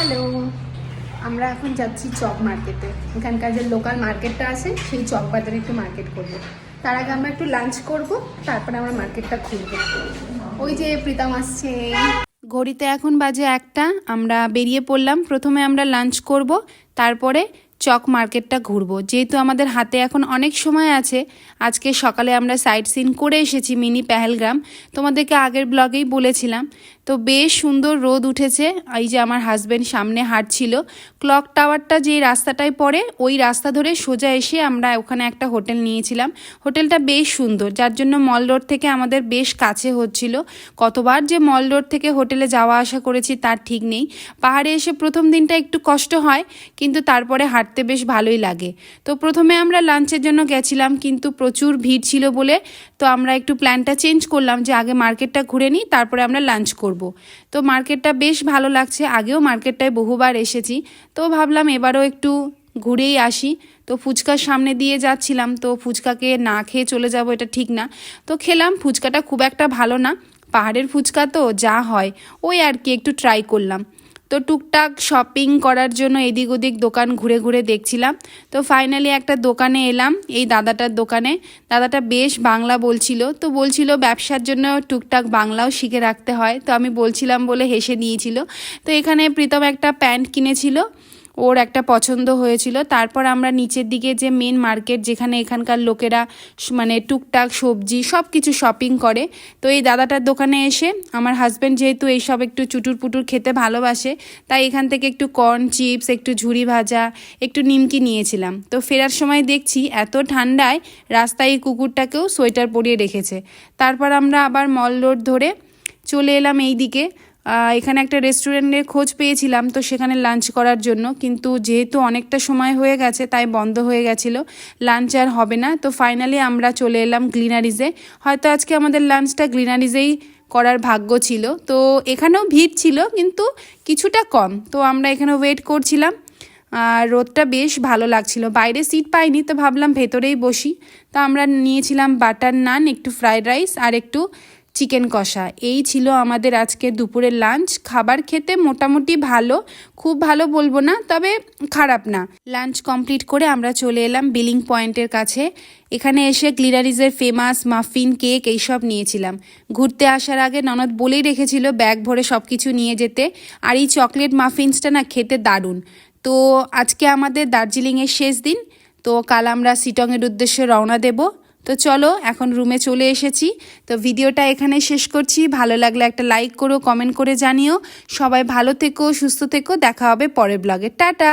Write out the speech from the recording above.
Hello, আমরা এখন যাচ্ছি চক মার্কেটে। এখানকার যে লোকাল মার্কেটটা আছে সেই চক বাজারে একটু মার্কেট করব। তার আগে আমরা একটু লাঞ্চ করব, তারপরে আমরা মার্কেটটা খুলবো। ওই যে প্রীতম আসছে। ঘড়িতে এখন বাজে 1টা। আমরা বেরিয়ে পড়লাম। প্রথমে আমরা লাঞ্চ করব, তারপরে চক মার্কেটটা ঘুরবো। যেহেতু আমাদের হাতে এখন অনেক সময় আছে, আজকে সকালে আমরা সাইট সিন করে এসেছি মিনি পেহেলগ্রাম। তোমাদেরকে আগের ব্লগেই বলেছিলাম। তো বেশ সুন্দর রোদ উঠেছে। এই যে আমার হাজব্যান্ড সামনে হাঁটছিল। ক্লক টাওয়ারটা যেই রাস্তাটায় পড়ে ওই রাস্তা ধরে সোজা এসে আমরা ওখানে একটা হোটেল নিয়েছিলাম। হোটেলটা বেশ সুন্দর, যার জন্য মল রোড থেকে আমাদের বেশ কাছে হচ্ছিল। কতবার যে মল রোড থেকে হোটেলে যাওয়া আসা করেছি তার ঠিক নেই। পাহাড়ে এসে প্রথম দিনটা একটু কষ্ট হয়, কিন্তু তারপরে হাঁটতে বেশ ভালোই লাগে। তো প্রথমে আমরা লাঞ্চের জন্য গেছিলাম, কিন্তু প্রচুর ভিড় ছিল বলে তো আমরা একটু প্ল্যানটা চেঞ্জ করলাম যে আগে মার্কেটটা ঘুরে নিই, তারপরে আমরা লাঞ্চ করব। তো মার্কেটটা বেশ ভালো লাগছে। আগেও মার্কেটটায় বহুবার এসেছি, তো ভাবলাম এবারও একটু ঘুরেই আসি। তো ফুচকার সামনে দিয়ে যাচ্ছিলাম, তো ফুচকাকে না খেয়ে চলে যাব এটা ঠিক না। তো খেলাম, ফুচকাটা খুব একটা ভালো না। পাহাড়ের ফুচকা তো যা হয় ওই আর কি, একটু ট্রাই করলাম। তো টুকটাক শপিং করার জন্য এদিক ওদিক দোকান ঘুরে ঘুরে দেখছিলাম। তো ফাইনালি একটা দোকানে এলাম, এই দাদাটার দোকানে। দাদাটা বেশ বাংলা বলছিল, তো বলছিল ব্যবসার জন্য টুকটাক বাংলাও শিখে রাখতে হয়। তো আমি বলছিলাম বলে হেসে নিয়েছিল। তো এখানে প্রীতম একটা প্যান্ট কিনেছিল, ওর একটা পছন্দ হয়েছিল। তারপর আমরা নিচের দিকে যে মেন মার্কেট, যেখানে এখানকার লোকেরা মানে টুকটাক সবজি সব কিছু শপিং করে, তো এই দাদাটার দোকানে এসে আমার হাজব্যান্ড যেহেতু এইসব একটু চুটুর পুটুর খেতে ভালোবাসে, তাই এখান থেকে একটু কর্ন চিপস, একটু ঝুরি ভাজা, একটু নিমকি নিয়েছিলাম। তো ফেরার সময় দেখছি এত ঠান্ডায় রাস্তায় এই কুকুরটাকেও সোয়েটার পরিয়ে রেখেছে। তারপর আমরা আবার মল রোড ধরে চলে এলাম এই দিকে। এখানে একটা রেস্টুরেন্টের খোঁজ পেয়েছিলাম, তো সেখানে লাঞ্চ করার জন্য, কিন্তু যেহেতু অনেকটা সময় হয়ে গেছে তাই বন্ধ হয়ে গেছিলো, লাঞ্চ আর হবে না। তো ফাইনালি আমরা চলে এলাম গ্লিনারিজে। হয়তো আজকে আমাদের লাঞ্চটা গ্লিনারিজেই করার ভাগ্য ছিল। তো এখানেও ভিড় ছিল কিন্তু কিছুটা কম। তো আমরা এখানে ওয়েট করছিলাম। রোদটা বেশ ভালো লাগছিল, বাইরে সিট পাইনি, তো ভাবলাম ভেতরেই বসি। তো আমরা নিয়েছিলাম বাটার নান, একটু ফ্রাইড রাইস আর একটু চিকেন কষা। এই ছিল আমাদের আজকে দুপুরের লাঞ্চ। খাবার খেতে মোটামুটি ভালো, খুব ভালো বলবো না, তবে খারাপ না। লাঞ্চ কমপ্লিট করে আমরা চলে এলাম বিলিং পয়েন্টের কাছে। এখানে এসে গ্লিনারিজের ফেমাস মাফিন, কেক এইসব নিয়েছিলাম। ঘুরতে আসার আগে ননদ বলেই রেখেছিল ব্যাগ ভরে সব কিছু নিয়ে যেতে। আর এই চকলেট মাফিন্সটা না খেতে দারুণ। তো আজকে আমাদের দার্জিলিংয়ের শেষ দিন, তো কাল আমরা শিটংয়ের উদ্দেশ্যে রওনা দেব। তো চলো, এখন রুমে চলে এসেছি। তো ভিডিওটা এখানে শেষ করছি। ভালো লাগলে একটা লাইক করো, কমেন্ট করে জানিও। সবাই ভালো থেকো, সুস্থ থেকো। দেখা হবে পরের ব্লগে। টাটা।